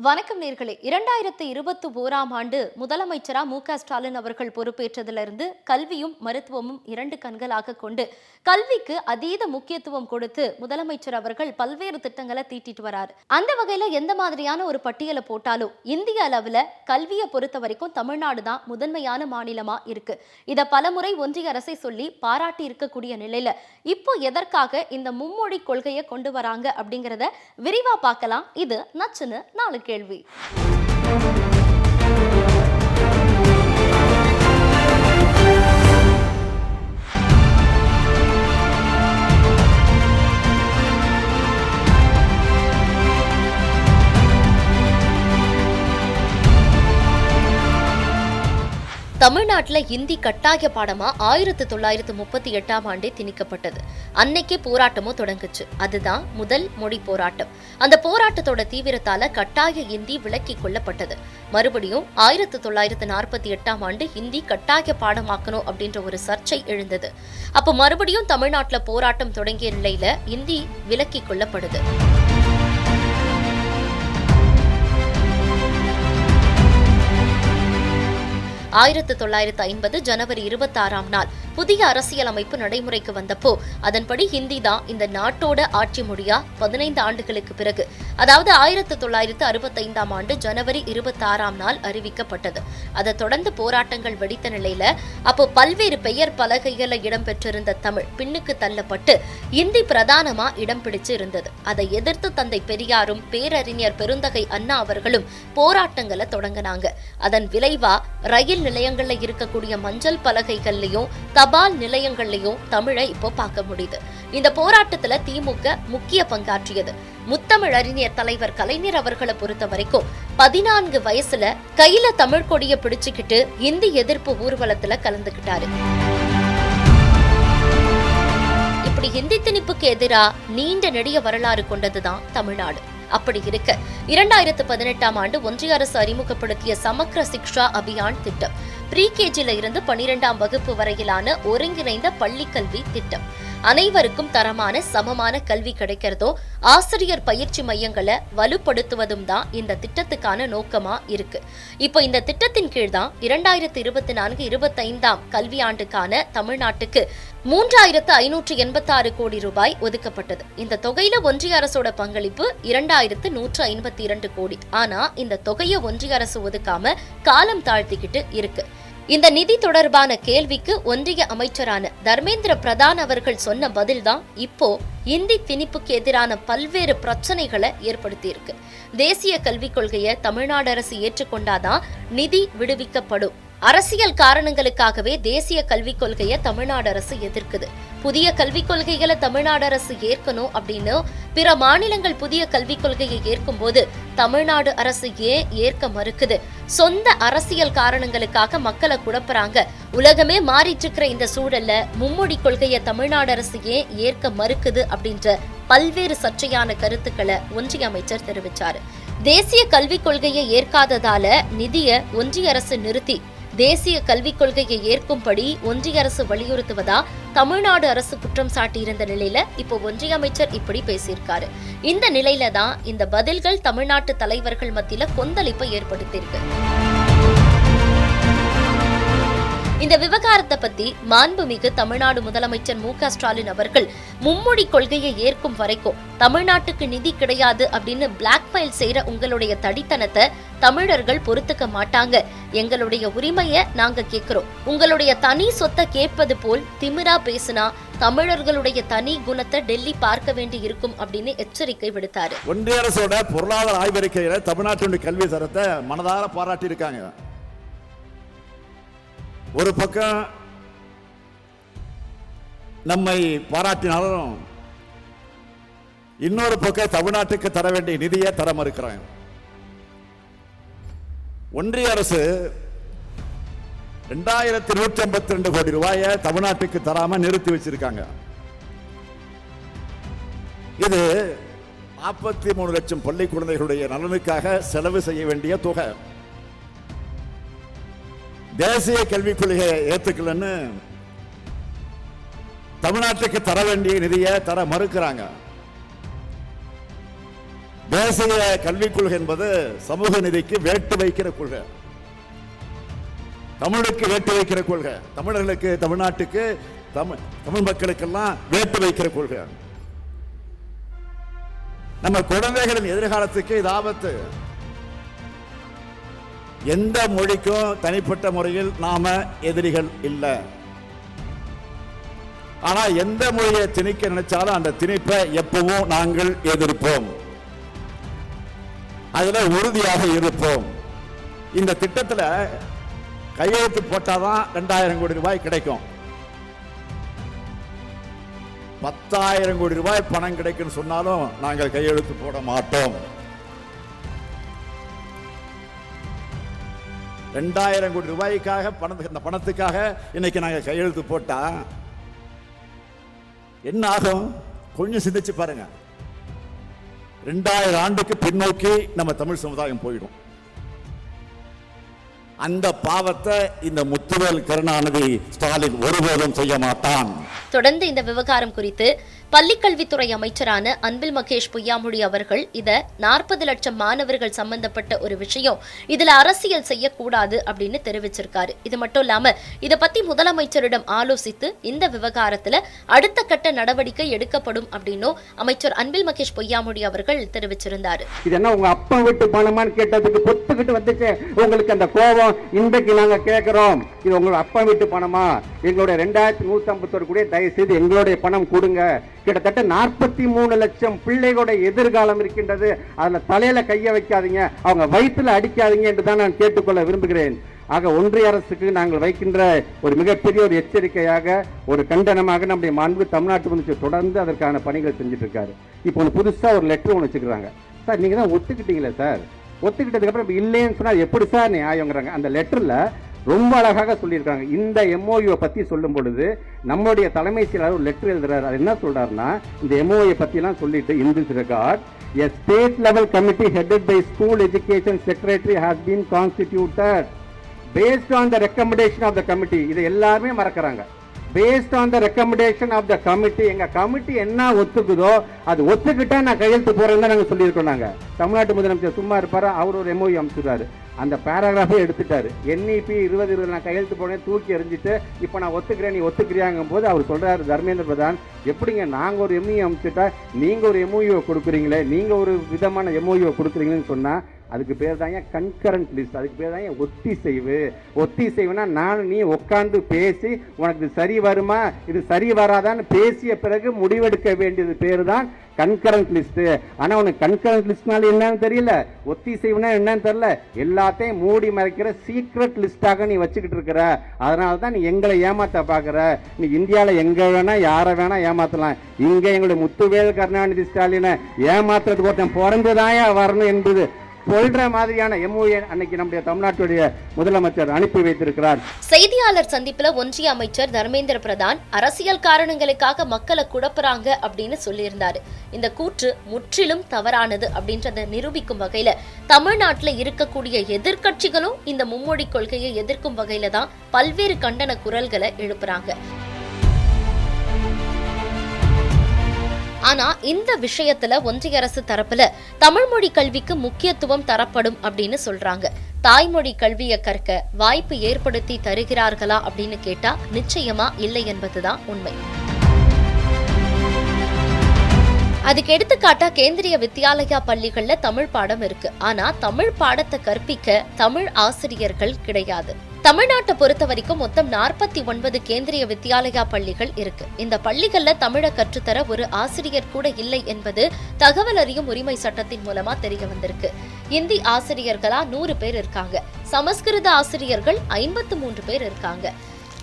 வணக்கம் நேர்களே. 2021ஆம் ஆண்டு முதலமைச்சரா மு.க.ஸ்டாலின் அவர்கள் பொறுப்பேற்றதிலிருந்து கல்வியும் மருத்துவமும் இரண்டு கண்களாக கொண்டு கல்விக்கு அதீத முக்கியத்துவம் கொடுத்து முதலமைச்சர் அவர்கள் பல்வேறு திட்டங்களை தீட்டிட்டு வராரு. அந்த வகையில எந்த மாதிரியான ஒரு பட்டியலை போட்டாலும் இந்திய அளவுல கல்வியை பொறுத்த வரைக்கும் தமிழ்நாடு தான் முதன்மையான மாநிலமா இருக்கு. இத பலமுறை ஒன்றிய அரசை சொல்லி பாராட்டி இருக்கக்கூடிய நிலையில இப்போ எதற்காக இந்த மும்மொழி கொள்கையை கொண்டு வராங்க அப்படிங்கறத விரிவா பார்க்கலாம். இது நச்சுன்னு நாலு கேள்வி. தமிழ்நாட்டில் ஹிந்தி கட்டாய பாடமா 1938ஆம் ஆண்டே திணிக்கப்பட்டது. அன்னைக்கே போராட்டமும் தொடங்குச்சு. அதுதான் முதல் மொழி போராட்டம். அந்த போராட்டத்தோட தீவிரத்தால கட்டாய ஹிந்தி விலக்கிக் கொள்ளப்பட்டது. மறுபடியும் 1948ஆம் ஆண்டு ஹிந்தி கட்டாய பாடமாக்கணும் அப்படின்ற ஒரு சர்ச்சை எழுந்தது. அப்போ மறுபடியும் தமிழ்நாட்டில் போராட்டம் தொடங்கிய நிலையில ஹிந்தி விலக்கிக் கொள்ளப்படுது. 1950 ஜனவரி 26ஆம் நாள் புதிய அரசியலமைப்பு நடைமுறைக்கு வந்தப்போ அதன்படி ஹிந்தி தான் இந்த நாட்டோட ஆட்சி மொழியா 15 ஆண்டுகளுக்கு பிறகு, அதாவது 1965ஆம் ஆண்டு ஜனவரி 26ஆம் நாள் அறிவிக்கப்பட்டது. அதை தொடர்ந்து போராட்டங்கள் வெடித்த நிலையில அப்போ பல்வேறு பெயர் பலகைகளை இடம்பெற்றிருந்த தமிழ் பின்னுக்கு தள்ளப்பட்டு ஹிந்தி பிரதானமா இடம் பிடிச்சு இருந்தது. அதை எதிர்த்து தந்தை பெரியாரும் பேரறிஞர் பெருந்தகை அண்ணா அவர்களும் போராட்டங்களை தொடங்கினாங்க. அதன் விளைவா ரயில் நிலையங்கள்ல இருக்கக்கூடிய மஞ்சள் பலகைகள்லயும் தபால் நிலையங்கள்லயும் தமிழை இப்போ பார்க்க முடியுது. இந்த போராட்டத்துல திமுக முக்கிய பங்காற்றியது. முத்தமிழறிஞர் தலைவர் கலைஞர் அவர்களை பொறுத்த வரைக்கும் 14 வயசுல கையில தமிழ் கொடியை பிடிச்சுக்கிட்டு இந்தி எதிர்ப்பு ஊர்வலத்துல கலந்துகிட்டாரு. இப்படி ஹிந்தி திணிப்புக்கு எதிரா நீண்ட நெடிய வரலாறு கொண்டதுதான் தமிழ்நாடு. அப்படி இருக்க 2018ஆம் ஆண்டு ஒன்றிய அரசு அறிமுகப்படுத்திய சமக்ர சிக்ஷா அபியான் திட்டம் ப்ரீகேஜில இருந்து 12ஆம் வகுப்பு வரையிலான ஒருங்கிணைந்த பள்ளிக்கல்வி திட்டம். அனைவருக்கும் தரமான சமமான கல்வி கிடைக்கிறதோ ஆசிரியர் பயிற்சி மையங்களை வலுப்படுத்துவதும் தான் இந்த திட்டத்துக்கான நோக்கமா இருக்கு. இப்போ இந்த திட்டத்தின் கீழ் தான் 2024-25ஆம் கல்வியாண்டுக்கான தமிழ்நாட்டுக்கு 3586 கோடி ரூபாய் ஒதுக்கப்பட்டது. இந்த தொகையில ஒன்றிய அரசோட பங்களிப்பு 2152 கோடி. ஆனா இந்த தொகையை ஒன்றிய அரசு ஒதுக்காம காலம் தாழ்த்திக்கிட்டு இருக்கு. இந்த நிதி தொடர்பான கேள்விக்கு ஒன்றிய அமைச்சரான தர்மேந்திர பிரதான் அவர்கள் சொன்ன பதில்தான் இப்போ இந்தி திணிப்புக்கு எதிரான பல்வேறு பிரச்சனைகளை ஏற்படுத்தி இருக்கு. தேசிய கல்விக் கொள்கையை தமிழ்நாடு அரசு ஏற்றுக்கொண்டாதான் நிதி விடுவிக்கப்படும். அரசியல் காரணங்களுக்காகவே தேசிய கல்விக் கொள்கையை தமிழ்நாடு அரசு எதிர்க்குது. புதிய கல்விக் கொள்கைகளை தமிழ்நாடு அரசு ஏற்கணும் அப்படின்னு பிற மாநிலங்கள் புதிய கல்விக் கொள்கையை ஏற்கும் போது தமிழ்நாடு அரசு ஏன் ஏற்க மறுக்குது? சொந்த அரசியல் காரணங்களுக்காக மக்களை குழப்பறாங்க. உலகமே மாறிட்டு இருக்கிற இந்த சூழல்ல மும்மொழி கொள்கையை தமிழ்நாடு அரசு ஏன் ஏற்க மறுக்குது அப்படின்ற பல்வேறு சர்ச்சையான கருத்துக்களை ஒன்றிய அமைச்சர் தெரிவிச்சாரு. தேசிய கல்விக் கொள்கையை ஏற்காததால நிதியை ஒன்றிய அரசு நிறுத்தி தேசிய கல்விக் கொள்கையை ஏற்கும்படி ஒன்றிய அரசு வலியுறுத்துவதா தமிழ்நாடு அரசு குற்றம் சாட்டியிருந்த நிலையில இப்போ ஒன்றிய அமைச்சர் இப்படி பேசியிருக்காரு. இந்த நிலையில தான் இந்த பதில்கள் தமிழ்நாட்டு தலைவர்கள் மத்தியில கொந்தளிப்பை ஏற்படுத்தியிருக்கு. இந்த விவகாரத்தை பத்தி மாண்புமிகு தமிழ்நாடு முதலமைச்சர் மு.க.ஸ்டாலின் அவர்கள் மும்மொழி கொள்கையை ஏற்கும் வரைக்கும் தமிழ்நாட்டுக்கு நிதி கிடையாது அப்படின்னு பிளாக்மெயில் செய்யற உங்களுடைய தடித்தனத்தை தமிழர்கள் பொறுத்துக்க மாட்டாங்க. எங்களுடைய உரிமையை நாங்க கேட்கிறோம். உங்களுடைய தனி சொத்தை கேட்பது போல் திமிரா பேசினா தமிழர்களுடைய தனி குணத்தை டெல்லி பார்க்க வேண்டி இருக்கும் அப்படின்னு எச்சரிக்கை விடுத்தாரு. ஒன்றிய அரசோட பொருளாதார ஆய்வறிக்கையில தமிழ்நாட்டினுடைய கல்வி தரத்தை மனதார பாராட்டி இருக்காங்க. ஒரு பக்கம் நம்மை பாராட்டினாலும் இன்னொரு பக்கம் தமிழ்நாட்டுக்கு தர வேண்டிய நிதியை தர மறுக்கிறாங்க. ஒன்றிய அரசு 2152 கோடி ரூபாயை தமிழ்நாட்டுக்கு தராம நிறுத்தி வச்சிருக்காங்க. இது 43 லட்சம் பள்ளி குழந்தைகளுடைய நலனுக்காக செலவு செய்ய வேண்டிய தொகை. தேசிய கல்விக் கொள்கையை ஏத்துக்கலன்னு தமிழ்நாட்டுக்கு தர வேண்டிய நிதியை தர மறுக்கிறாங்க. தேசிய கல்விக் கொள்கை என்பது சமூக நீதிக்கு வேட்டு வைக்கிற கொள்கை, தமிழுக்கு வேட்டு வைக்கிற கொள்கை, தமிழர்களுக்கு, தமிழ்நாட்டுக்கு, தமிழ் மக்களுக்கெல்லாம் வேட்டு வைக்கிற கொள்கை. நம்ம குழந்தைகளின் எதிர்காலத்துக்கு இது ஆபத்து. எந்த மொழிக்கும் தனிப்பட்ட முறையில் நாம எதிரிகள் இல்லை. ஆனா எந்த மொழியை திணிக்க நினைச்சாலும் அந்த திணிப்பை எப்பவும் நாங்கள் எதிர்ப்போம், அதுல உறுதியாக இருப்போம். இந்த திட்டத்துல கையெழுத்து போட்டாதான் 2000 கோடி ரூபாய் கிடைக்கும். 10,000 கோடி ரூபாய் பணம் கிடைக்கும் சொன்னாலும் நாங்கள் கையெழுத்து போட மாட்டோம். 2000 கோடி ரூபாய்க்காக பணத்துக்காக இன்னைக்கு நாங்க கையெழுத்து போட்டா என்ன ஆகும்? கொஞ்சம் சிந்திச்சு பாருங்க. 2000 ஆண்டுக்கு பின்னோக்கி நம்ம தமிழ் சமுதாயம் போயிடும். அந்த பாவத்தை இந்த முத்துவேல் கருணாநிதி ஸ்டாலின் ஒருபோதும் செய்ய மாட்டான். தொடர்ந்து இந்த விவகாரம் குறித்து பள்ளிக்கல்வித்துறை அமைச்சரான அன்பில் மகேஷ் பொய்யாமொழி அவர்கள் இத 40 லட்சம் மாணவர்கள் சம்பந்தப்பட்ட ஒரு விஷயம், இதுல அரசியல் செய்யக்கூடாது அப்படின்னு தெரிவிச்சிருக்காரு. இது மட்டும் இல்லாம இத பத்தி முதலமைச்சரிடம் ஆலோசித்து இந்த விவகாரத்துல அடுத்த கட்ட நடவடிக்கை எடுக்கப்படும் அப்படின்னும் அமைச்சர் அன்பில் மகேஷ் பொய்யாமொழி அவர்கள் தெரிவிச்சிருந்தாரு. இது என்ன உங்க அப்பா வீட்டு பணமான்னு கேட்டதுக்கு பொத்துக்கிட்டு வந்துச்சு உங்களுக்கு அந்த கோபம். இன்றைக்கு நாங்க கேட்கிறோம், இது உங்களோட அப்பா வீட்டு பணமா? எங்களுடைய 2151 கூட தயவு செய்து எங்களுடைய பணம் கொடுங்க. கிட்டத்தட்ட 43 லட்சம் பிள்ளைகளுடைய எதிர்காலம் இருக்கின்றது. அதுல தலையில கைய வைக்காதீங்க, அவங்க வயிற்றுல அடிக்காதீங்க என்றுதான் நான் கேட்டுக்கொள்ள விரும்புகிறேன். ஆக ஒன்றிய அரசுக்கு நாங்கள் வைக்கின்ற ஒரு மிகப்பெரிய ஒரு எச்சரிக்கையாக, ஒரு கண்டனமாக நம்முடைய மாண்பு தமிழ்நாட்டு முதலமைச்சர் தொடர்ந்து அதற்கான பணிகள் செஞ்சுட்டு இருக்காரு. இப்போ ஒன்று புதுசா ஒரு லெட்டர் ஒன்று வச்சுக்கிறாங்க. சார் நீங்க தான் ஒத்துக்கிட்டீங்களே சார், ஒத்துக்கிட்டதுக்கு அப்புறம் இல்லைன்னு சொன்னா எப்படி சார் நியாயங்கிறாங்க. அந்த லெட்டர்ல ரொம்ப அழகாக சொல்லியிருக்காங்க. இந்த எம்ஓயூ பத்தி சொல்லும் பொழுது நம்மளுடைய தலைமை செயலாளர் ஒரு லெட்டர் எழுதுறாரு. அது என்ன சொல்றாருன்னா, இந்த எம்ஓயூ பத்தி எல்லாம் சொல்லிட்டு, in this regard a state level committee headed by school education secretary has been constituted based on the recommendation of the committee. இதை எல்லாருமே மறக்கறாங்க. based on the recommendation of the committee. எங்க கமிட்டி என்ன ஒத்துக்குதோ அது ஒத்துக்கிட்டா நான் கையெழுத்து போறேன்னு நாங்க சொல்லியிருக்கோம். நாங்க தமிழ்நாட்டு முதலமைச்சர் சும்மா இருப்பாரு, அவர் ஒரு எம்ஓயூ அமைச்சிருக்காரு. அந்த பேராகிராஃபே எடுத்துட்டாரு. NEP 2020 நான் கையெழுத்து போனேன் தூக்கி எறிஞ்சிட்டு இப்போ நான் ஒத்துக்கிறேன், நீ ஒத்துக்கிறியாங்கும் போது அவர் சொல்றாரு, தர்மேந்திர பிரதான், எப்படிங்க நாங்க ஒரு எம்ஓயூ அமைச்சிட்டா நீங்க ஒரு எம்ஓயூ கொடுக்குறீங்களே, நீங்க ஒரு விதமான எம்ஓயூ கொடுக்குறீங்கன்னு சொன்னா அதுக்கு பேர் தான் கன்கரண்ட் லிஸ்ட், அதுக்கு பேர் தான் ஒத்திசைவு. ஒத்திசைவுனா நான் நீ உட்கார்ந்து பேசி உனக்கு இது சரி வருமா இது சரி வராதான்னு பேசிய பிறகு முடிவெடுக்க வேண்டியது பேர் தான் கன்கரண்ட் லிஸ்ட். ஆனா உனக்கு கன்கரண்ட் லிஸ்ட்னால என்னன்னு தெரியல, ஒத்திசைவுனா என்னன்னு தெரியல, எல்லாத்தையும் மூடி மறைக்கிற சீக்ரெட் லிஸ்டாக நீ வச்சுக்கிட்டு இருக்கிற. அதனால தான் நீ எங்களை ஏமாத்த பாக்குற. நீ இந்தியாவில் எங்க வேணா யாரை வேணா ஏமாத்தலாம், இங்க எங்களுடைய முத்துவேல் கருணாநிதி ஸ்டாலினை ஏமாத்துறதுக்கு ஒருத்தன் பிறந்துதாயா வரணும் என்பது சொல்ற மாதிரியான எம்ஓஏ அன்னைக்கு நம்முடைய தமிழ்நாட்டுடைய முதலமைச்சர் அனுப்பி வைத்திருக்கிறார். செய்தியாளர் சந்திப்புல ஒன்றிய அமைச்சர் தர்மேந்திர பிரதான் அரசியல் காரணங்களுக்காக மக்களை குழப்புறாங்க அப்படின்னு சொல்லியிருந்தாரு. இந்த கூற்று முற்றிலும் தவறானது அப்படின்றத நிரூபிக்கும் வகையில தமிழ்நாட்டுல இருக்கக்கூடிய எதிர்க்கட்சிகளும் இந்த மும்மொழி கொள்கையை எதிர்க்கும் வகையில தான் பல்வேறு கண்டன குரல்களை எழுப்புறாங்க. ஆனா இந்த விஷயத்துல ஒன்றிய அரசு தரப்புல தமிழ் மொழி கல்விக்கு முக்கியத்துவம் தரப்படும் அப்படின்னு சொல்றாங்க. தாய்மொழி கல்வியை கற்க வாய்ப்பு ஏற்படுத்தி தருகிறார்களா அப்படின்னு கேட்டா நிச்சயமா இல்லை என்பதுதான் உண்மை. அதுக்கு எடுத்துக்காட்டா கேந்திரிய வித்யாலயா பள்ளிகள்ல தமிழ் பாடம் இருக்கு. ஆனா தமிழ் பாடத்தை கற்பிக்க தமிழ் ஆசிரியர்கள் கிடையாது. தமிழ்நாட்டை பொறுத்த வரைக்கும் மொத்தம் 49 கேந்திரிய வித்யாலயா பள்ளிகள் இருக்கு. இந்த பள்ளிகள்ல தமிழை கற்றுத்தர ஒரு ஆசிரியர் கூட இல்லை என்பது தகவல் அறியும் உரிமை சட்டத்தின் மூலமா தெரிய வந்திருக்கு. இந்தி ஆசிரியர்களா 100 பேர் இருக்காங்க. சமஸ்கிருத ஆசிரியர்கள் 53 பேர் இருக்காங்க.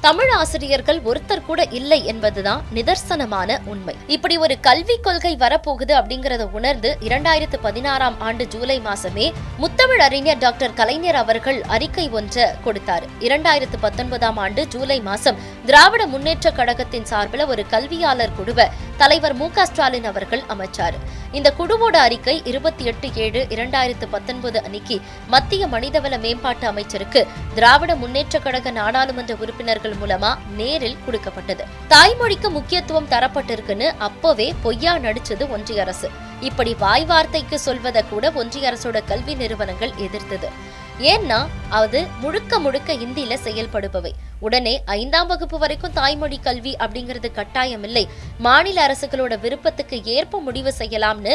தமிழ் ஆசிரியர்கள் ஒருத்தர் கூட இல்லை என்பதுதான் நிதர்சனமான உண்மை. இப்படி ஒரு கல்விக் கொள்கை வரப்போகுது அப்படிங்கறத உணர்ந்து 2016 ஆண்டு ஜூலை மாசமே முத்தமிழ் அறிஞர் டாக்டர் கலைஞர் அவர்கள் அறிக்கை ஒன்றை கொடுத்தார். 2019 ஆண்டு ஜூலை மாசம் திராவிட முன்னேற்ற கழகத்தின் சார்பில் ஒரு கல்வியாளர் குழுவை தலைவர் மு.க. ஸ்டாலின் அவர்கள் அமைச்சார். இந்த குழுவோட அறிக்கை 28/7/2019 அன்னைக்கு மத்திய மனிதவள மேம்பாட்டு அமைச்சருக்கு திராவிட முன்னேற்ற கழக நாடாளுமன்ற உறுப்பினர்கள் மூலமா நேரில் கொடுக்கப்பட்டது. தாய்மொழிக்கு முக்கியத்துவம் தரப்பட்டிருக்குன்னு அப்பவே பொய்யா நடிச்சது ஒன்றிய அரசு. இப்படி வாய் வார்த்தைக்கு சொல்வதை கூட ஒன்றிய அரசோட கல்வி நிறுவனங்கள் எதிர்த்தது. ஏன்னா அது முழுக்க முழுக்க இந்தியில செயல்படுபவை. உடனே 5ஆம் வகுப்பு வரைக்கும் தாய்மொழி கல்வி அப்படிங்கிறது கட்டாயம் இல்லை, மாநில அரசுகளோட விருப்பத்துக்கு ஏற்ப முடிவு செய்யலாம்னு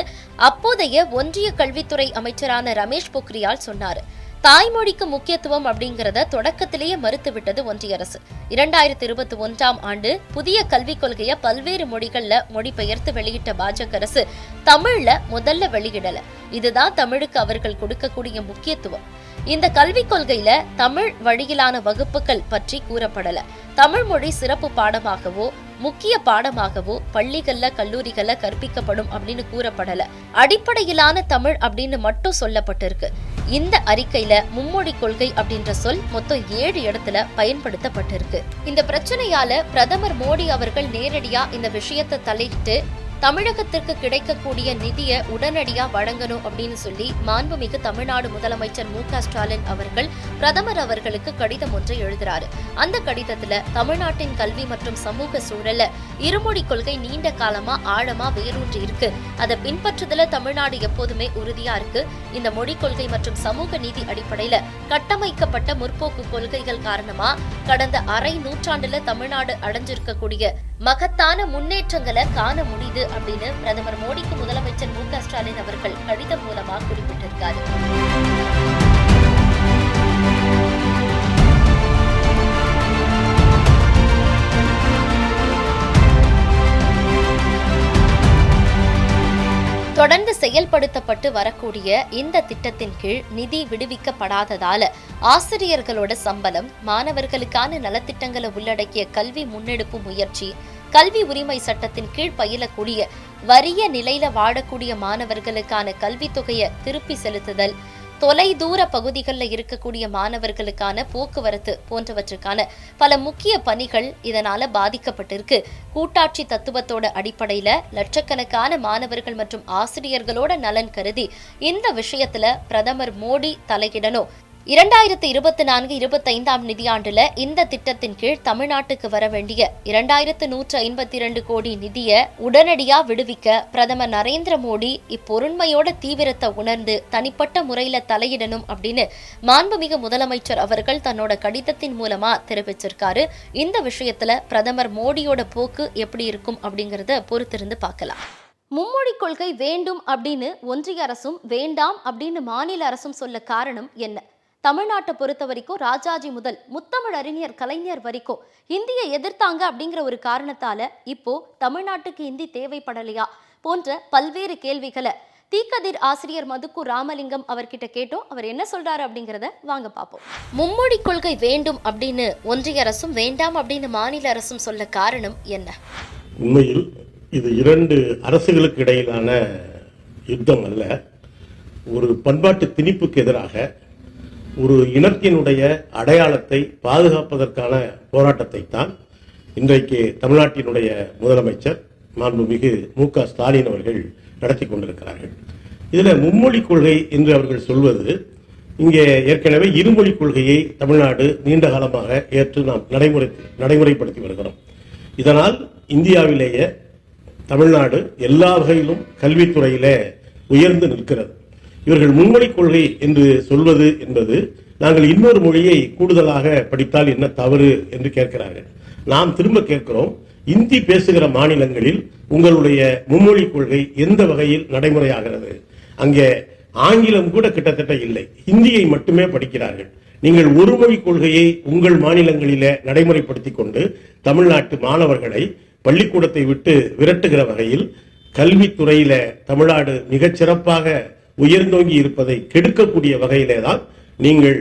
அப்போதைய ஒன்றிய கல்வித்துறை அமைச்சரான ரமேஷ் பொக்ரியால் சொன்னாரு. தாய்மொழிக்கு முக்கியத்துவம் அப்படிங்கறத தொடக்கத்திலேயே மறுத்துவிட்டது ஒன்றிய அரசு. 2021ஆம் ஆண்டு புதிய கல்விக் கொள்கையை பல்வேறு மொழிகள்ல மொழிபெயர்த்து வெளியிட்ட பாஜக அரசு தமிழ்ல முதல்ல வெளியிடல. இதுதான் தமிழுக்கு அவர்கள் கொடுக்கக்கூடிய முக்கியத்துவம். இந்த கல்விக் கொள்கையில தமிழ் வழியிலான வகுப்புகள் பற்றி கூறப்படல. தமிழ் மொழி சிறப்பு பாடமாகவோ முக்கிய பாடமாகவோ பள்ளிகள்ல கல்லூரிகள்ல கற்பிக்கப்படும் அப்படின்னு கூறப்படல. அடிப்படையிலான தமிழ் அப்படின்னு மட்டும் சொல்லப்பட்டிருக்கு. இந்த அறிக்கையில மும்மொழி கொள்கை அப்படின்ற சொல் மொத்தம் 7 இடத்துல பயன்படுத்தப்பட்டிருக்கு. இந்த பிரச்சனையால பிரதமர் மோடி அவர்கள் நேரடியா இந்த விஷயத்தை தலையிட்டு தமிழகத்திற்கு கிடைக்கக்கூடிய நிதியை உடனடியா வழங்கணும் அப்படின்னு சொல்லி மாண்புமிகு தமிழ்நாடு முதலமைச்சர் மு.க. ஸ்டாலின் அவர்கள் பிரதமர் அவர்களுக்கு கடிதம் ஒன்றை எழுதுறாரு. அந்த கடிதத்துல தமிழ்நாட்டின் கல்வி மற்றும் சமூக சூழல்ல இருமொழி கொள்கை நீண்ட காலமா ஆழமா வேரூன்றி இருக்கு. அதை பின்பற்றுதல தமிழ்நாடு எப்போதுமே உறுதியா இருக்கு. இந்த மொழி கொள்கை மற்றும் சமூக நீதி அடிப்படையில கட்டமைக்கப்பட்ட முற்போக்கு கொள்கைகள் காரணமா கடந்த அரை நூற்றாண்டுல தமிழ்நாடு அடைஞ்சிருக்கக்கூடிய மகத்தான முன்னேற்றங்களை காண முடியுது அப்படின்னு பிரதமர் மோடிக்கு முதலமைச்சர் மு.க. ஸ்டாலின் அவர்கள் கடிதம் மூலமா குறிப்பிட்டிருக்காரு. தொடர்ந்து செயல்படுத்தப்பட்டு வரக்கூடிய இந்த திட்டத்தின் கீழ் நிதி விடுவிக்கப்படாததால ஆசிரியர்களோட சம்பளம், மாணவர்களுக்கான நலத்திட்டங்களை உள்ளடக்கிய கல்வி முன்னெடுப்பு முயற்சி, கல்வி உரிமை சட்டத்தின் கீழ் பயிலக்கூடிய வறிய நிலையில வாழக்கூடிய மாணவர்களுக்கான கல்வித் தொகையை திருப்பி செலுத்துதல், தொலைதூர பகுதிகளில் இருக்கக்கூடிய மாணவர்களுக்கான போக்குவரத்து போன்றவற்றுக்கான பல முக்கிய பணிகள் இதனால பாதிக்கப்பட்டிருக்கு. கூட்டாட்சி தத்துவத்தோட அடிப்படையில லட்சக்கணக்கான மாணவர்கள் மற்றும் ஆசிரியர்களோட நலன் கருதி இந்த விஷயத்துல பிரதமர் மோடி தலையிடணும். 2024-25ஆம் நிதியாண்டுல இந்த திட்டத்தின் கீழ் தமிழ்நாட்டுக்கு வர வேண்டிய 2152 கோடி நிதியை உடனடியா விடுவிக்க பிரதமர் நரேந்திர மோடி இப்பொருண்மையோட தீவிரத்தை உணர்ந்து தனிப்பட்ட முறையில தலையிடணும் அப்படின்னு மாண்புமிகு முதலமைச்சர் அவர்கள் தன்னோட கடிதத்தின் மூலமா தெரிவிச்சிருக்காரு. இந்த விஷயத்துல பிரதமர் மோடியோட போக்கு எப்படி இருக்கும் அப்படிங்கறத பொறுத்திருந்து பார்க்கலாம். மும்மொழி கொள்கை வேண்டும் அப்படின்னு ஒன்றிய அரசும் வேண்டாம் அப்படின்னு மாநில அரசும் சொல்ல காரணம் என்ன? தமிழ்நாட்டை பொறுத்த வரைக்கும் ராஜாஜி முதல் முத்தமிழ் அறிஞர் கலைஞர் வரைக்கும் ஹிந்தியை எதிர்த்தாங்க அப்படிங்கிற ஒரு காரணத்தால இப்போ தமிழ்நாட்டுக்கு ஹிந்தி தேவைப்படலையா போன்ற பல்வேறு கேள்விகளை தீக்கதிர் ஆசிரியர் மதுக்கு ராமலிங்கம் அவர்கிட்ட கேட்டோம். அவர் என்ன சொல்றாரு அப்படிங்கறத வாங்க பார்ப்போம். மும்மொழி கொள்கை வேண்டும் அப்படின்னு ஒன்றிய அரசும் வேண்டாம் அப்படின்னு மாநில அரசும் சொல்ல காரணம் என்ன? உண்மையில் இது 2 அரசுகளுக்கு இடையிலான யுத்தம் அல்ல, ஒரு பண்பாட்டு திணிப்புக்கு எதிராக ஒரு இனத்தினுடைய அடையாளத்தை பாதுகாப்பதற்கான போராட்டத்தை தான் இன்றைக்கு தமிழ்நாட்டினுடைய முதலமைச்சர் மாண்புமிகு மு.க. ஸ்டாலின் அவர்கள் நடத்தி கொண்டிருக்கிறார்கள். இதில் மும்மொழி கொள்கை என்று அவர்கள் சொல்வது, இங்கே ஏற்கனவே இருமொழி கொள்கையை தமிழ்நாடு நீண்ட காலமாக ஏற்று நாம் நடைமுறைப்படுத்தி வருகிறோம். இதனால் இந்தியாவிலேயே தமிழ்நாடு எல்லா வகையிலும் கல்வித்துறையிலே உயர்ந்து நிற்கிறது. இவர்கள் மும்மொழி கொள்கை என்று சொல்வது என்பது நாங்கள் இன்னொரு மொழியை கூடுதலாக படித்தால் என்ன தவறு என்று கேட்கிறார்கள். நாம் திரும்ப கேட்கிறோம், இந்தி பேசுகிற மாநிலங்களில் உங்களுடைய மும்மொழி கொள்கை எந்த வகையில் நடைமுறையாகிறது? அங்கே ஆங்கிலம் கூட கிட்டத்தட்ட இல்லை, ஹிந்தியை மட்டுமே படிக்கிறார்கள். நீங்கள் ஒரு மொழி கொள்கையை உங்கள் மாநிலங்களிலே நடைமுறைப்படுத்தி கொண்டு தமிழ்நாட்டு மாணவர்களை பள்ளிக்கூடத்தை விட்டு விரட்டுகிற வகையில் கல்வித்துறையில தமிழ்நாடு மிகச்சிறப்பாக உயர்ந்தோங்கி இருப்பதை கெடுக்கக்கூடிய வகையிலே தான் நீங்கள்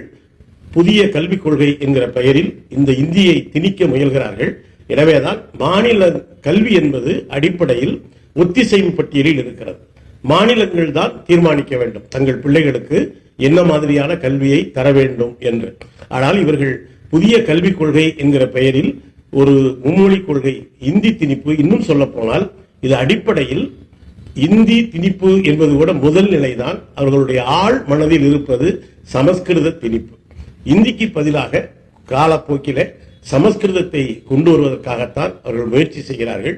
புதிய கல்விக் கொள்கை என்கிற பெயரில் இந்த இந்தியை திணிக்க முயல்கிறார்கள். எனவேதான் மாநில கல்வி என்பது அடிப்படையில் ஒத்திசைவு பட்டியலில் இருக்கிறது. மாநிலங்கள் தான் தீர்மானிக்க வேண்டும் தங்கள் பிள்ளைகளுக்கு என்ன மாதிரியான கல்வியை தர வேண்டும் என்று. ஆனால் இவர்கள் புதிய கல்விக் கொள்கை என்கிற பெயரில் ஒரு மும்மொழி கொள்கை, இந்தி திணிப்பு, இன்னும் சொல்ல போனால் இது அடிப்படையில் இந்தி திணிப்பு என்பது கூட முதல் நிலைதான். அவர்களுடைய ஆழ் மனதில் இருப்பது சமஸ்கிருத திணிப்பு. இந்திக்கு பதிலாக காலப்போக்கில சமஸ்கிருதத்தை கொண்டு வருவதற்காகத்தான் அவர்கள் முயற்சி செய்கிறார்கள்.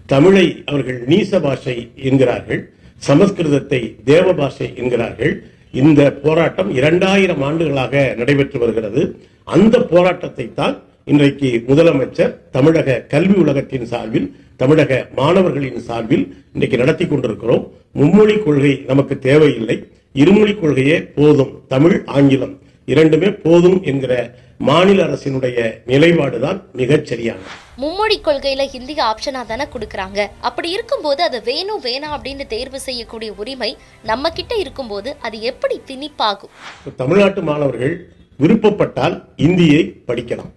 தமிழை அவர்கள் நீச பாஷை என்கிறார்கள். சமஸ்கிருதத்தை தேவ பாஷை என்கிறார்கள். இந்த போராட்டம் 2000 ஆண்டுகளாக நடைபெற்று வருகிறது. அந்த போராட்டத்தை தான் இன்றைக்கு முதலமைச்சர் தமிழக கல்வி உலகத்தின் சார்பில், தமிழக மாணவர்களின் சார்பில் இன்றைக்கு நடத்தி கொண்டிருக்கிறோம். மும்மொழி கொள்கை நமக்கு தேவையில்லை, இருமொழி கொள்கையே போதும், தமிழ் ஆங்கிலம் இரண்டுமே போதும் என்கிற மாநில அரசினுடைய நிலைப்பாடுதான் மிகச் சரியானது. மும்மொழி கொள்கையில ஹிந்தி ஆப்ஷனா தானே கொடுக்கறாங்க. அப்படி இருக்கும்போது அது வேணும் வேணாம் அப்படின்னு தேர்வு செய்யக்கூடிய உரிமை நம்ம கிட்ட இருக்கும்போது அது எப்படி திணிப்பாகும்? தமிழ்நாட்டு மாணவர்கள் விருப்பப்பட்டால் இந்தியை படிக்கலாம்.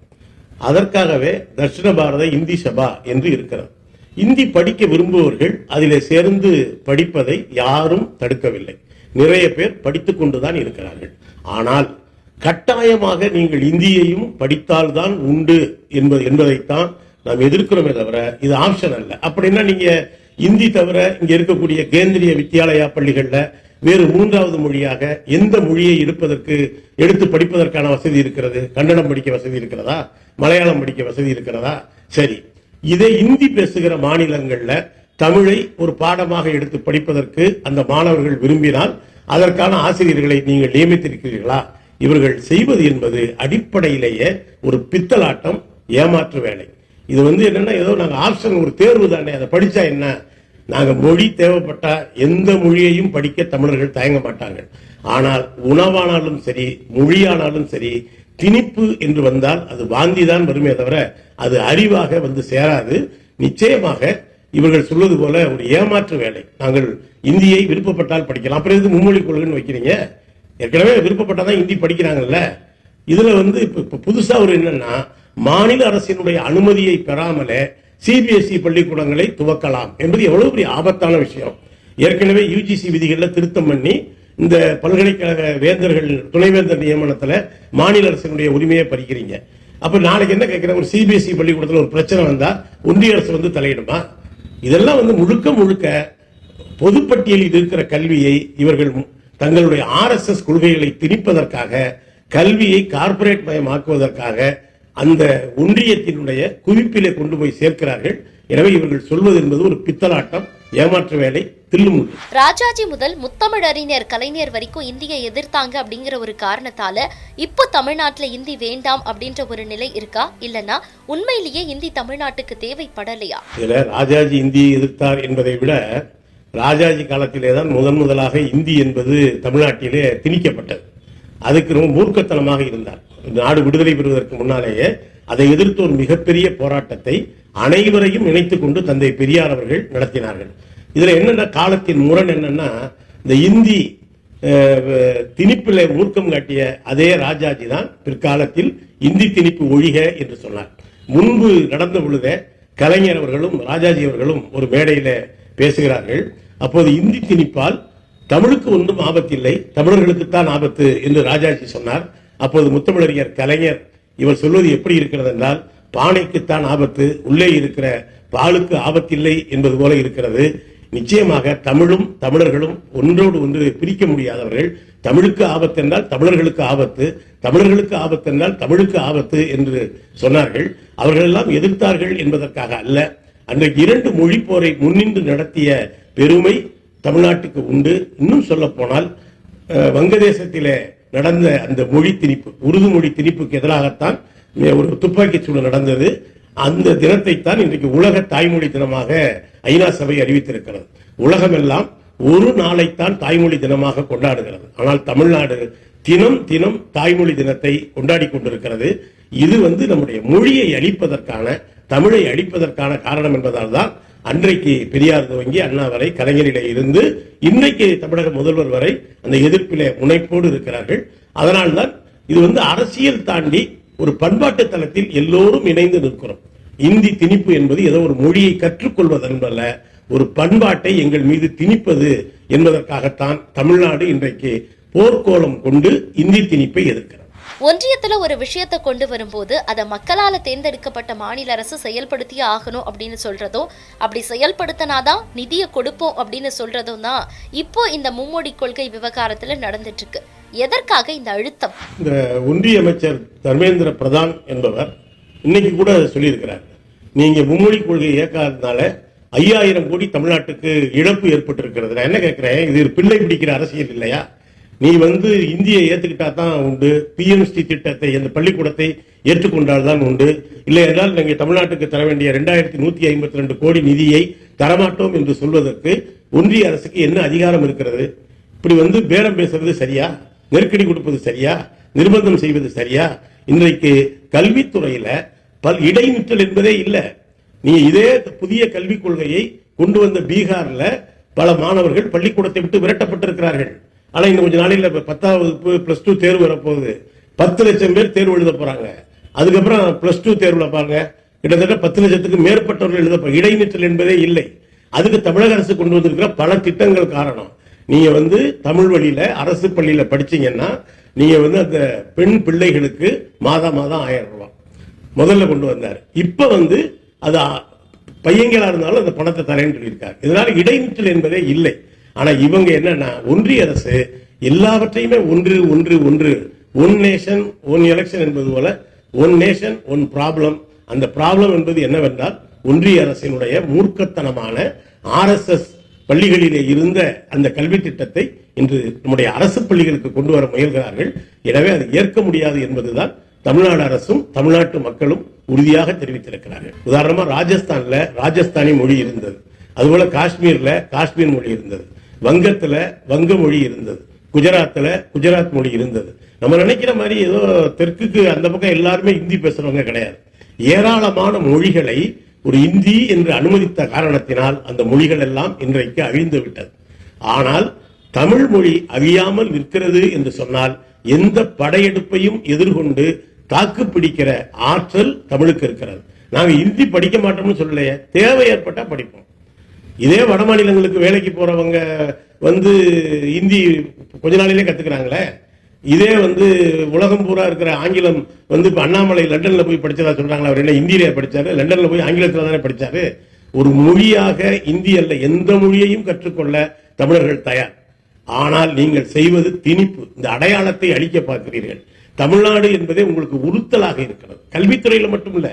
அதற்காகவே தட்சிண பாரத இந்தி சபா என்று இருக்கிறது. இந்தி படிக்க விரும்புபவர்கள் அதிலே சேர்ந்து படிப்பதை யாரும் தடுக்கவில்லை. நிறைய பேர் படித்துக் கொண்டுதான் இருக்கிறார்கள். ஆனால் கட்டாயமாக நீங்கள் இந்தியையும் படித்தால்தான் உண்டு என்பதைத்தான் நாம் எதிர்க்கிறோமே தவிர இது ஆப்ஷன் அல்ல. அப்படின்னா நீங்க இந்தி தவிர இங்க இருக்கக்கூடிய கேந்திரிய வித்யாலயா பள்ளிகள்ல வேறு 3வது மொழியாக எந்த மொழியை எடுத்து படிப்பதற்கான வசதி இருக்கிறது? கன்னடம் படிக்க வசதி இருக்கிறதா? மலையாளம் படிக்க வசதி இருக்கிறதா? சரி, இதை இந்தி பேசுகிற மாநிலங்கள்ல தமிழை ஒரு பாடமாக எடுத்து படிப்பதற்கு அந்த மாணவர்கள் விரும்பினால் அதற்கான ஆசிரியர்களை நீங்கள் நியமித்திருக்கிறீர்களா? இவர்கள் செய்வது என்பது அடிப்படையிலேயே ஒரு பித்தலாட்டம், ஏமாற்று வேலை. இது என்னன்னா ஏதோ நாங்க ஆப்ஷன், ஒரு தேர்வு தானே, அதை படிச்சா என்ன? நாங்க மொழி தேவைப்பட்டா எந்த மொழியையும் படிக்க தமிழர்கள் தயங்க மாட்டாங்க. ஆனால் உணவானாலும் சரி, மொழியானாலும் சரி, திணிப்பு என்று வந்தால் அது வாந்திதான் வருமே தவிர அது அறிவாக சேராது. நிச்சயமாக இவர்கள் சொல்வது போல ஒரு ஏமாற்று வேலை. நாங்கள் இந்தியை விருப்பப்பட்டால் படிக்கலாம், அப்புறம் எதுக்கு மும்மொழி கொள்கைன்னு வைக்கிறீங்க? ஏற்கனவே விருப்பப்பட்டாதான் இந்தி படிக்கிறாங்கல்ல. இதுல இப்ப புதுசா ஒரு என்னன்னா, மாநில அரசினுடைய அனுமதியை பெறாமலே சிபிஎஸ்இ பள்ளிக்கூடங்களை துவக்கலாம் என்பது எவ்வளவு பெரிய ஆபத்தான விஷயம். ஏற்கனவே யுஜிசி விதிகளில் திருத்தம் பண்ணி இந்த பல்கலைக்கழக வேந்தர்கள், துணைவேந்தர் நியமனத்துல மாநில அரசினுடைய உரிமையை பறிக்கிறீங்க. அப்ப நாளைக்கு என்ன கேட்கிறேன், ஒரு சிபிஎஸ்இ பள்ளிக்கூடத்தில் ஒரு பிரச்சனை வந்தா ஒன்றிய அரசு தலையிடுமா? இதெல்லாம் முழுக்க முழுக்க பொதுப்பட்டியலில் இருக்கிற கல்வியை இவர்கள் தங்களுடைய RSS கொள்கைகளை திணிப்பதற்காக, கல்வியை கார்ப்பரேட் மயமாக்குவதற்காக அந்த ஒன்றியத்தினுடைய குவிப்பிலே கொண்டு போய் சேர்க்கிறார்கள். எனவே இவர்கள் சொல்வது என்பது ஒரு பித்தலாட்டம், ஏமாற்று வேலை, தில்லுமுள்ளு. ராஜாஜி முதல் முத்தமிழறிஞர் கலைஞர் வரைக்கும் இந்தியை எதிர்த்தாங்க அப்படிங்கிற ஒரு காரணத்தால இப்போ தமிழ்நாட்டுல இந்தி வேண்டாம் அப்படின்ற ஒரு நிலை இருக்கா? இல்லனா உண்மையிலேயே இந்தி தமிழ்நாட்டுக்கு தேவைப்படலையா? இதுல ராஜாஜி இந்தியை எதிர்த்தார் என்பதை விட ராஜாஜி காலத்திலே தான் முதலாக இந்தி என்பது தமிழ்நாட்டிலே திணிக்கப்பட்டது. அதுக்கு ரொம்ப மூர்க்கத்தனமாக இருந்தார். நாடு விடுதலை பெறுவதற்கு முன்னாலேயே அதை எதிர்த்து ஒரு மிகப்பெரிய போராட்டத்தை அனைவரையும் இணைத்துக் கொண்டு தந்தை பெரியார் அவர்கள் நடத்தினார்கள். இதுல என்னென்ன காலத்தின் முரண் என்னன்னா, இந்த இந்தி திணிப்பில் மூர்க்கம் காட்டிய அதே ராஜாஜி தான் பிற்காலத்தில் இந்தி திணிப்பு ஒழிக என்று சொன்னார். முன்பு நடந்த பொழுதே கலைஞர் அவர்களும் ராஜாஜி அவர்களும் ஒரு மேடையில பேசுகிறார்கள். அப்போது இந்தி திணிப்பால் தமிழுக்கு ஒன்றும் ஆபத்தில்லை, தமிழர்களுக்குத்தான் ஆபத்து என்று ராஜாஜி சொன்னார். அப்போது முத்தமிழறிஞர் கலைஞர் இவர் சொல்வது எப்படி இருக்கிறது என்றால், பானைக்குத்தான் ஆபத்து, உள்ளே இருக்கிற பாலுக்கு ஆபத்தில்லை என்பது போல இருக்கிறது. நிச்சயமாக தமிழும் தமிழர்களும் ஒன்றோடு ஒன்று பிரிக்க முடியாதவர்கள். தமிழுக்கு ஆபத்து என்றால் தமிழர்களுக்கு ஆபத்து, தமிழர்களுக்கு ஆபத்து என்றால் தமிழுக்கு ஆபத்து என்று சொன்னார்கள். அவர்கள் எல்லாம் எதிர்த்தார்கள் என்பதற்காக அல்ல. அன்றைக்கு 2 மொழி போரை முன்னின்று நடத்திய பெருமை தமிழ்நாட்டுக்கு உண்டு. இன்னும் சொல்ல போனால் வங்கதேசத்திலே நடந்த அந்த மொழி திணிப்பு, உருது மொழி திணிப்புக்கு எதிராகத்தான் ஒரு துப்பாக்கி சூடு நடந்தது. அந்த தினத்தை தான் இன்றைக்கு உலக தாய்மொழி தினமாக ஐநா சபை அறிவித்திருக்கிறது. உலகமெல்லாம் ஒரு நாளைத்தான் தாய்மொழி தினமாக கொண்டாடுகிறது. ஆனால் தமிழ்நாடு தினம் தினம் தாய்மொழி தினத்தை கொண்டாடி கொண்டிருக்கிறது. இது நம்முடைய மொழியை அழிப்பதற்கான, தமிழை அழிப்பதற்கான காரணம் என்பதால் தான் அன்றைக்கு பெரியார் துவங்கி அண்ணா வரை, கலைஞரிலே இருந்து இன்றைக்கு தமிழக முதல்வர் வரை அந்த எதிர்ப்பிலே முனைப்போடு இருக்கிறார்கள். அதனால்தான் இது அரசியல் தாண்டி ஒரு பண்பாட்டு தளத்தில் எல்லோரும் இணைந்து நிற்கிறோம். இந்தி திணிப்பு என்பது ஏதோ ஒரு மொழியை கற்றுக்கொள்வது என்பதல்ல, ஒரு பண்பாட்டை எங்கள் மீது திணிப்பது என்பதற்காகத்தான் தமிழ்நாடு இன்றைக்கு போர்க்கோலம் கொண்டு இந்தி திணிப்பை எதிர்க்கிறது. ஒன்றியத்துல ஒரு விஷயத்தை கொண்டு வரும்போது அதை மக்களால தேர்ந்தெடுக்கப்பட்ட மாநில அரசு செயல்படுத்தியே ஆகணும் அப்படின்னு சொல்றதும், அப்படி செயல்படுத்தினாதான் நிதியை கொடுப்போம் அப்படின்னு சொல்றதும் தான் இப்போ இந்த மும்மொழி கொள்கை விவகாரத்துல நடந்துட்டு இருக்கு. எதற்காக இந்த அழுத்தம்? இந்த ஒன்றிய அமைச்சர் தர்மேந்திர பிரதான் என்பவர் இன்னைக்கு கூட சொல்லியிருக்கிறார், நீங்க மும்மொழி கொள்கையை ஏற்காதனால 5000 கோடி தமிழ்நாட்டுக்கு இழப்பு ஏற்பட்டிருக்கிறது. நான் என்ன கேட்கிறேன், இது ஒரு பிள்ளை பிடிக்கிற அரசியல் இல்லையா? நீ இந்தியை ஏத்துக்கிட்டா தான் உண்டு, பிஎம்சி திட்டத்தை அந்த பள்ளிக்கூடத்தை ஏற்றுக்கொண்டால் தான் உண்டு, இல்லை என்றால் நீங்க தமிழ்நாட்டுக்கு தர வேண்டிய 2152 கோடி நிதியை தரமாட்டோம் என்று சொல்வதற்கு ஒன்றிய அரசுக்கு என்ன அதிகாரம் இருக்கிறது? இப்படி பேரம் பேசுறது சரியா? நெருக்கடி கொடுப்பது சரியா? நிர்பந்தம் செய்வது சரியா? இன்றைக்கு கல்வித்துறையில இடைநிற்றல் என்பதே இல்லை. நீ இதே புதிய கல்விக் கொள்கையை கொண்டு வந்த பீகார்ல பல மாணவர்கள் பள்ளிக்கூடத்தை விட்டு விரட்டப்பட்டிருக்கிறார்கள். ஆனா இன்னும் கொஞ்ச நாளையில் 10ஆம் வகுப்பு +2 தேர்வு வரப்போகுது. 10 லட்சம் பேர் தேர்வு எழுத போறாங்க. அதுக்கப்புறம் +2 தேர்வுல பாருங்க, கிட்டத்தட்ட 10 லட்சத்துக்கு மேற்பட்டவர்கள் எழுத இடைநிற்றல் என்பதே இல்லை. அதுக்கு தமிழக அரசு கொண்டு வந்திருக்கிற பல திட்டங்கள் காரணம். நீங்க தமிழ் வழியில அரசு பள்ளியில படிச்சீங்கன்னா நீங்க அந்த பெண் பிள்ளைகளுக்கு மாதம் 1000 ரூபாய் முதல்ல கொண்டு வந்தார். இப்ப அது பையங்களா இருந்தாலும் அந்த பணத்தை தரேன்னு சொல்லியிருக்காரு. இதனால இடைநிற்றல் என்பதே இல்லை. ஆனா இவங்க என்னன்னா, ஒன்றிய அரசு எல்லாவற்றையுமே ஒன் நேஷன் ஒன் எலெக்ஷன் என்பது போல ஒன் நேஷன் ஒன் ப்ராப்ளம். அந்த ப்ராப்ளம் என்பது என்னவென்றால் ஒன்றிய அரசினுடைய மூர்க்கத்தனமான RSS பள்ளிகளிலே இருந்த அந்த கல்வி திட்டத்தை இன்று நம்முடைய அரசு பள்ளிகளுக்கு கொண்டு வர முயல்கிறார்கள். எனவே அது ஏற்க முடியாது என்பதுதான் தமிழ்நாடு அரசும் தமிழ்நாட்டு மக்களும் உறுதியாக தெரிவித்திருக்கிறார்கள். உதாரணமா ராஜஸ்தான்ல ராஜஸ்தானி மொழி இருந்தது, அதுபோல காஷ்மீர்ல காஷ்மீர் மொழி இருந்தது, வங்கத்துல வங்க மொழி இருந்தது, குஜராத்ல குஜராத் மொழி இருந்தது. நம்ம நினைக்கிற மாதிரி ஏதோ தெற்குக்கு அந்த பக்கம் எல்லாருமே ஹிந்தி பேசுறவங்க கிடையாது. ஏராளமான மொழிகளை ஒரு இந்தி என்று அனுமதித்த காரணத்தினால் அந்த மொழிகள் எல்லாம் இன்றைக்கு அழிந்து விட்டது. ஆனால் தமிழ் மொழி அழியாமல் நிற்கிறது என்று சொன்னால் எந்த படையெடுப்பையும் எதிர்கொண்டு தாக்கு பிடிக்கிற ஆற்றல் தமிழுக்கு இருக்கிறது. நாங்க இந்தி படிக்க மாட்டோம்னு சொல்லலையே, தேவை ஏற்பட்டா படிப்போம். இதே வட மாநிலங்களுக்கு வேலைக்கு போறவங்க இந்தி கொஞ்ச நாளிலே கத்துக்கிறாங்களே. இதே உலகம் பூரா இருக்கிற ஆங்கிலம் இப்ப அண்ணாமலை லண்டன்ல போய் படிச்சதா சொல்றாங்களா? அவர் என்ன இந்தியில படிச்சாரு? லண்டன்ல போய் ஆங்கிலத்துல தானே படிச்சாரு. ஒரு மொழியாக இந்தி அல்ல, எந்த மொழியையும் கற்றுக்கொள்ள தமிழர்கள் தயார். ஆனால் நீங்கள் செய்வது திணிப்பு. இந்த அடையாளத்தை அழிக்க பார்க்கிறீர்கள். தமிழ்நாடு என்பதே உங்களுக்கு உறுத்தலாக இருக்கிறது. கல்வித்துறையில மட்டும் இல்ல,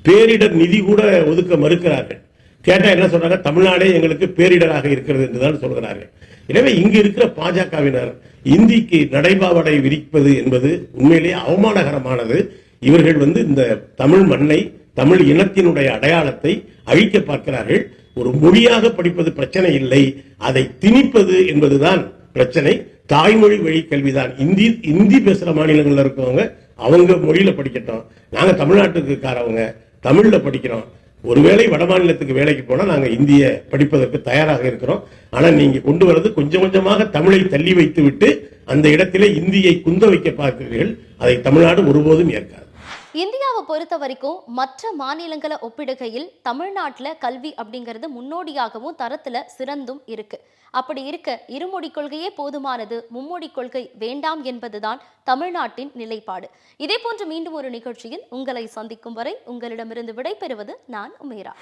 பேரிடர் நிதி கூட ஒதுக்க மறுக்கிறார்கள். கேட்டா என்ன சொல்றாங்க? தமிழ்நாடே எங்களுக்கு பேரிடராக இருக்கிறது என்றுதான் சொல்கிறார்கள். எனவே இங்கு இருக்கிற பாஜகவினர் இந்திக்கு நடைபாவடை விரிப்பது என்பது உண்மையிலேயே அவமானகரமானது. இவர்கள் இந்த தமிழ் மண்ணை, தமிழ் இனத்தினுடைய அடையாளத்தை அழிக்க பார்க்கிறார்கள். ஒரு மொழியாக படிப்பது பிரச்சனை இல்லை, அதை திணிப்பது என்பதுதான் பிரச்சனை. தாய்மொழி வழி கல்விதான். இந்தி பேசுற மாநிலங்கள்ல இருக்கவங்க அவங்க மொழியில படிக்கட்டும். நாங்க தமிழ்நாட்டுக்காரவங்க தமிழ்ல படிக்கிறோம். ஒருவேளை வட மாநிலத்துக்கு வேலைக்கு போனா நாங்க இந்திய படிப்பதற்கு தயாராக இருக்கிறோம். ஆனா நீங்க கொண்டு வரது கொஞ்சம் கொஞ்சமாக தமிழை தள்ளி வைத்து விட்டு அந்த இடத்திலே இந்தியை குந்த வைக்க பார்க்கிறீர்கள். அதை தமிழ்நாடு ஒருபோதும் ஏற்காது. இந்தியாவை பொறுத்த வரைக்கும் மற்ற மாநிலங்களை ஒப்பிடுகையில் தமிழ்நாட்டில் கல்வி அப்படிங்கிறது முன்னோடியாகவும் தரத்துல சிறந்தும் இருக்கு. அப்படி இருக்க இருமொழி கொள்கையே போதுமானது, மும்மொழி கொள்கை வேண்டாம் என்பதுதான் தமிழ்நாட்டின் நிலைப்பாடு. இதே போன்று மீண்டும் ஒரு நிகழ்ச்சியில் உங்களை சந்திக்கும் வரை உங்களிடமிருந்து விடைபெறுவது நான் உமேரா.